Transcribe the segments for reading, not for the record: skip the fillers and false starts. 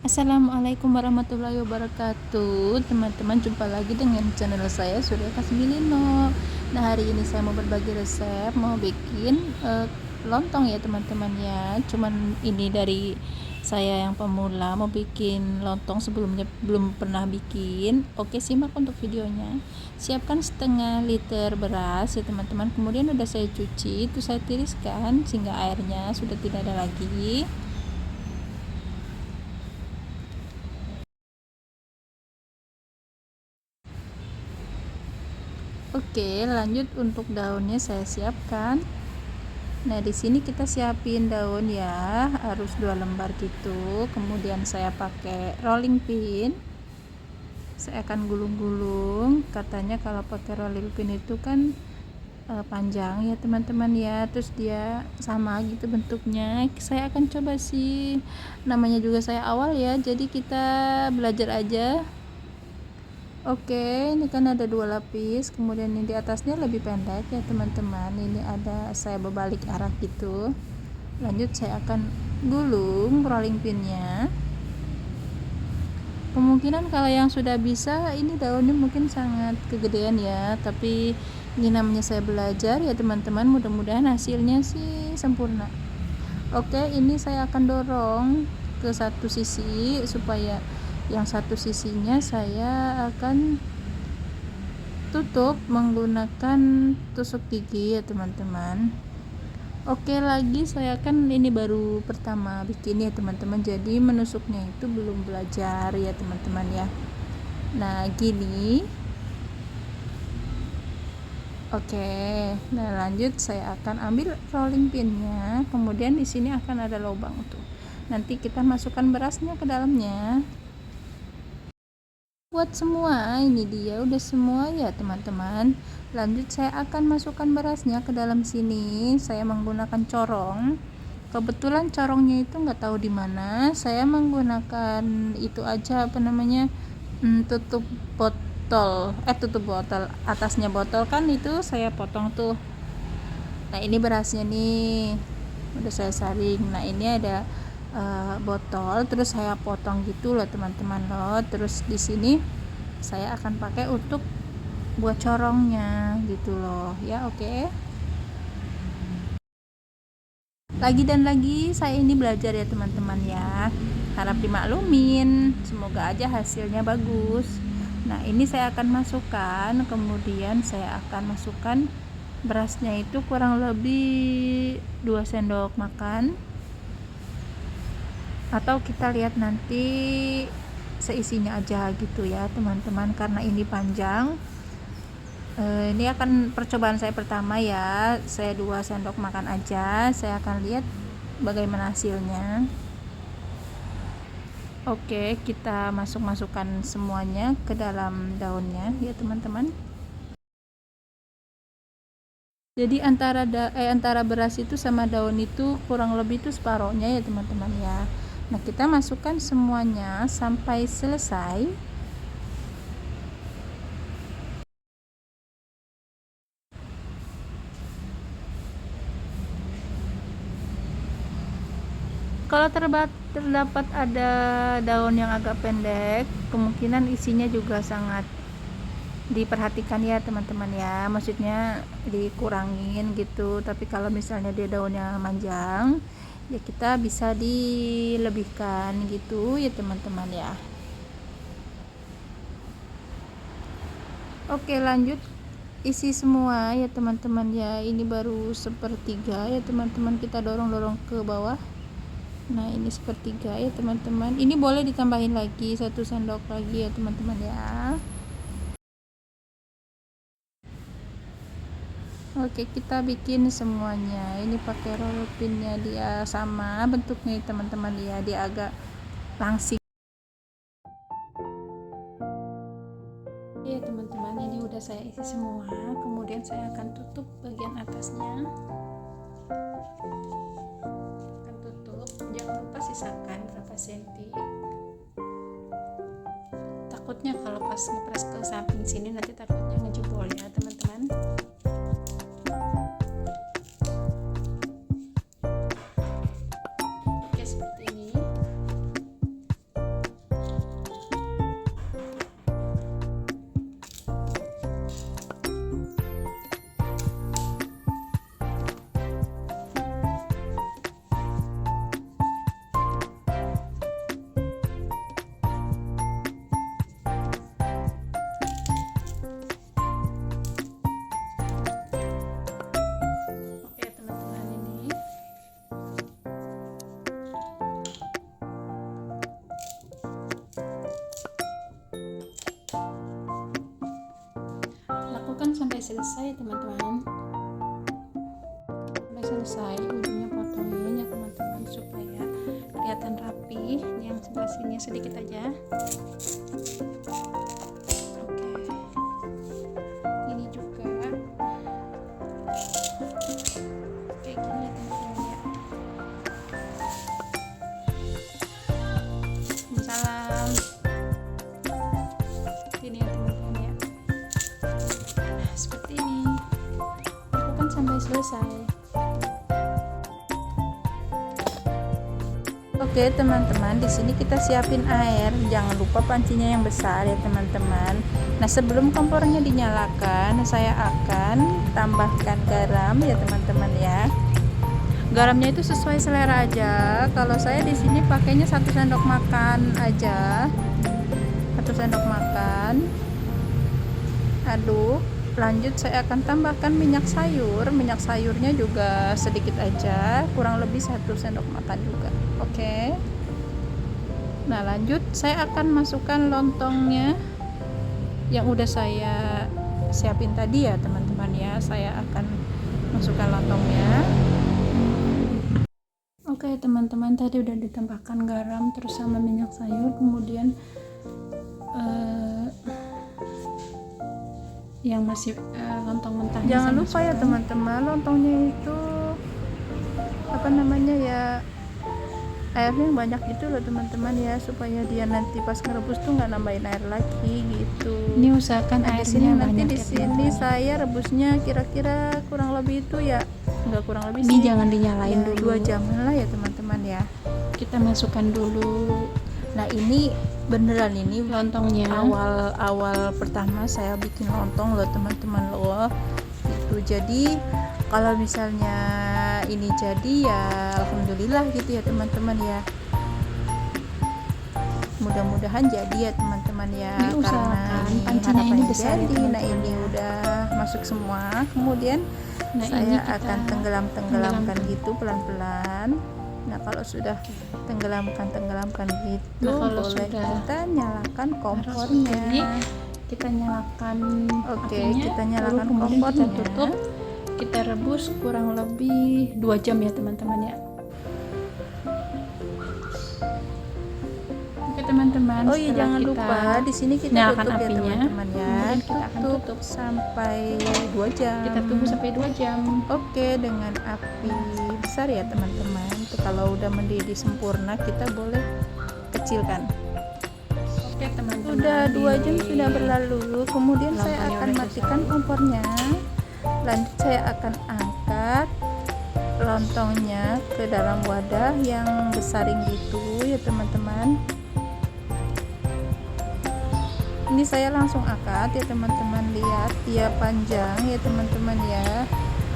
Assalamualaikum warahmatullahi wabarakatuh. Teman-teman, jumpa lagi dengan channel saya Surya Kasbilino. Nah, hari ini saya mau berbagi resep, mau bikin lontong ya teman-teman ya. Cuman ini dari saya yang pemula, mau bikin lontong, sebelumnya belum pernah bikin. Oke, simak untuk videonya. Siapkan setengah liter beras ya teman-teman. Kemudian udah saya cuci, itu saya tiriskan sehingga airnya sudah tidak ada lagi. Oke, lanjut untuk daunnya saya siapkan. Nah, di sini kita siapin daun ya, harus 2 lembar gitu. Kemudian saya pakai rolling pin. Saya akan gulung-gulung. Katanya kalau pakai rolling pin itu kan panjang ya teman-teman ya, terus dia sama gitu bentuknya. Saya akan coba sih, namanya juga saya awal ya, jadi kita belajar aja. Oke, ini kan ada 2 lapis, kemudian ini di atasnya lebih pendek ya teman-teman. Ini ada saya berbalik arah gitu. Lanjut saya akan gulung rolling pinnya. Kemungkinan kalau yang sudah bisa, ini daunnya mungkin sangat kegedean ya, tapi ini namanya saya belajar ya teman-teman. Mudah-mudahan hasilnya sih sempurna. Oke, ini saya akan dorong ke satu sisi supaya yang satu sisinya saya akan tutup menggunakan tusuk gigi ya teman-teman. Oke, lagi saya kan ini baru pertama bikin ya teman-teman, jadi menusuknya itu belum belajar ya teman-teman ya. Nah gini. Oke, nah lanjut saya akan ambil rolling pinnya, kemudian di sini akan ada lubang tuh, nanti kita masukkan berasnya ke dalamnya. Buat semua, ini dia udah semua ya teman-teman. Lanjut saya akan masukkan berasnya ke dalam sini. Saya menggunakan corong. Kebetulan corongnya itu nggak tahu di mana. Saya menggunakan itu aja, apa namanya, tutup botol. Tutup botol, atasnya botol kan itu saya potong tuh. Nah ini berasnya nih, udah saya saring. Nah ini ada botol, terus saya potong gitu loh teman-teman loh. Terus di sini saya akan pakai untuk buat corongnya gitu loh ya. Oke, lagi dan lagi saya ini belajar ya teman-teman ya, harap dimaklumin, semoga aja hasilnya bagus. Nah ini saya akan masukkan, kemudian saya akan masukkan berasnya itu kurang lebih 2 sendok makan, atau kita lihat nanti seisinya aja gitu ya teman-teman, karena ini panjang. Ini akan percobaan saya pertama ya, saya 2 sendok makan aja, saya akan lihat bagaimana hasilnya. Oke, kita masukkan semuanya ke dalam daunnya ya teman-teman. Jadi antara beras itu sama daun itu kurang lebih itu separohnya ya teman-teman ya. Nah kita masukkan semuanya sampai selesai. Kalau terdapat ada daun yang agak pendek, kemungkinan isinya juga sangat diperhatikan ya teman-teman ya, maksudnya dikurangin gitu. Tapi kalau misalnya dia daunnya panjang ya kita bisa dilebihkan gitu ya teman-teman ya. Oke, lanjut isi semua ya teman-teman ya. Ini baru sepertiga ya teman-teman, kita dorong ke bawah. Nah ini sepertiga ya teman-teman, ini boleh ditambahin lagi 1 sendok lagi ya teman-teman ya. Oke, kita bikin semuanya. Ini pakai roll pinnya, dia sama bentuknya teman-teman ya, dia agak langsing ya teman-teman. Ini udah saya isi semua, kemudian saya akan tutup bagian atasnya. Akan tutup, jangan lupa sisakan berapa senti, takutnya kalau pas ngepres ke samping sini nanti takutnya ngejebol ya teman-teman. Oke, seperti ini. sampai selesai teman-teman, sampai selesai ujungnya potongin ya teman-teman supaya kelihatan rapi. Ini yang sebelah sini sedikit aja. Oke, ini juga kayak gini ya teman-teman ya. Salam ini ya teman-teman ya. Nah, seperti ini lakukan sampai selesai. Oke teman-teman, di sini kita siapin air. Jangan lupa pancinya yang besar ya teman-teman. Nah, sebelum kompornya dinyalakan, saya akan tambahkan garam ya teman-teman ya. Garamnya itu sesuai selera aja. Kalau saya di sini pakainya 1 sendok makan aja. 1 sendok makan. Aduk. Lanjut saya akan tambahkan minyak sayur. Minyak sayurnya juga sedikit aja, kurang lebih 1 sendok makan juga. Oke. Nah, lanjut saya akan masukkan lontongnya yang udah saya siapin tadi ya teman-teman ya. Saya akan masukkan lontongnya. Oke teman-teman, tadi udah ditambahkan garam terus sama minyak sayur, kemudian yang masih lontong mentahnya. Jangan lupa ya teman-teman, lontongnya itu apa namanya ya, airnya banyak gitu loh teman-teman ya, supaya dia nanti pas ngerebus tuh nggak nambahin air lagi gitu. Ini usahakan airnya sini nanti di sini saya rebusnya kira-kira kurang lebih itu ya, nggak kurang lebih ini sih, jangan dinyalain ya, dulu 2 jam lah ya teman-teman ya. Kita masukkan dulu. Nah, ini beneran ini lontongnya awal pertama saya bikin lontong loh teman-teman loh itu. Jadi kalau misalnya ini jadi ya alhamdulillah gitu ya teman-teman ya, mudah-mudahan jadi ya teman-teman ya, karena ini harapannya besar jadi. Nah, ini udah masuk semua, kemudian saya akan tenggelamkan gitu pelan-pelan. Nah, kalau sudah tenggelamkan gitu, kalau boleh kita nyalakan kompornya. Kita nyalakan, oke, kita nyalakan kompornya, kita tutup, kita rebus kurang lebih 2 jam ya teman-teman ya. Oke teman-teman, oh iya jangan lupa di sini kita tutup ya teman-teman ya. Kita akan tutup sampai 2 jam. Kita tunggu sampai 2 jam. Oke, dengan api besar ya teman-teman. Kalau udah mendidih sempurna kita boleh kecilkan. Oke teman-teman, udah 2 jam sudah berlalu, kemudian saya akan matikan kompornya. Lanjut saya akan angkat lontongnya ke dalam wadah yang besaring gitu ya teman-teman. Ini saya langsung angkat ya teman-teman, lihat dia panjang ya teman-teman ya.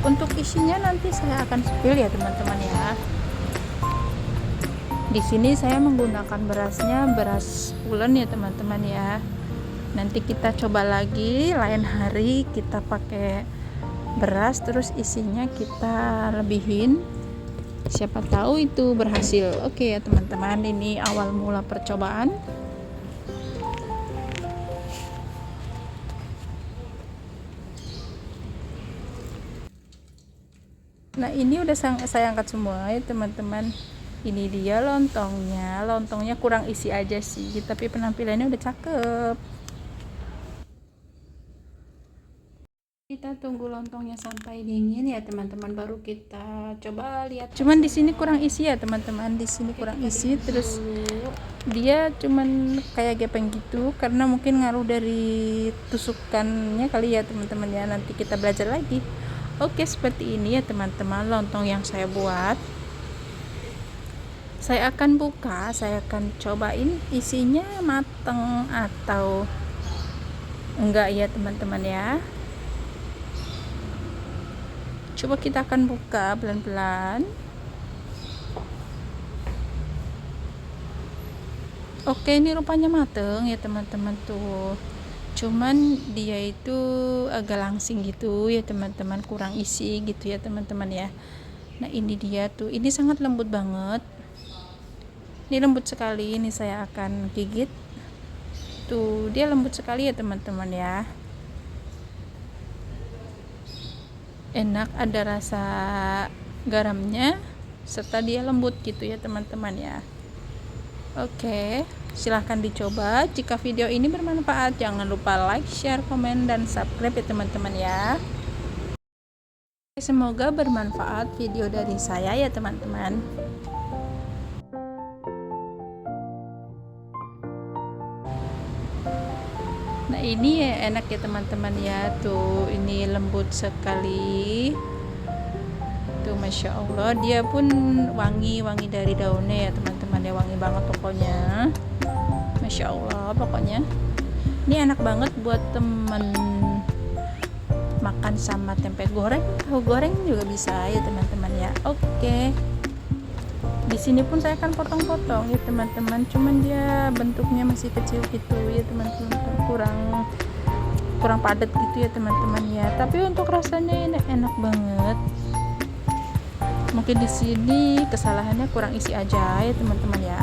Untuk isinya nanti saya akan spill ya teman-teman ya. Di sini saya menggunakan berasnya beras pulen ya teman-teman ya. Nanti kita coba lagi lain hari kita pakai beras terus isinya kita lebihin. Siapa tahu itu berhasil. Oke ya teman-teman, ini awal mula percobaan. Nah, ini udah saya angkat semua ya teman-teman. Ini dia lontongnya kurang isi aja sih, tapi penampilannya udah cakep. Kita tunggu lontongnya sampai dingin ya teman-teman, baru kita coba lihat. Cuman di sini kurang isi ya teman-teman, di sini kurang isi, terus dia cuman kayak gepeng gitu karena mungkin ngaruh dari tusukannya kali ya teman-teman ya. Nanti kita belajar lagi. Oke, seperti ini ya teman-teman lontong yang saya buat. Saya akan buka, saya akan cobain isinya mateng atau enggak ya teman-teman ya. Coba kita akan buka pelan-pelan. Oke, ini rupanya mateng ya teman-teman tuh. Cuman dia itu agak langsing gitu ya teman-teman, kurang isi gitu ya teman-teman ya. Nah, ini dia tuh, ini sangat lembut banget. Ini lembut sekali, ini saya akan gigit. Tuh, dia lembut sekali ya teman-teman ya. enak, ada rasa garamnya, serta dia lembut gitu ya teman-teman ya. Oke, silahkan dicoba. Jika video ini bermanfaat, jangan lupa like, share, komen, dan subscribe ya teman-teman ya. Semoga bermanfaat video dari saya ya teman-teman. Nah ini ya enak ya teman-teman ya, tuh ini lembut sekali tuh, Masya Allah, dia pun wangi dari daunnya ya teman-teman ya, wangi banget pokoknya, Masya Allah. Pokoknya ini enak banget buat temen makan sama tempe goreng, tahu goreng juga bisa ya teman-teman ya. Oke, di sini pun saya akan potong-potong ya teman-teman, cuman dia bentuknya masih kecil gitu ya teman-teman, kurang padat gitu ya teman-teman ya, tapi untuk rasanya ini enak banget. Mungkin di sini kesalahannya kurang isi aja ya teman-teman ya.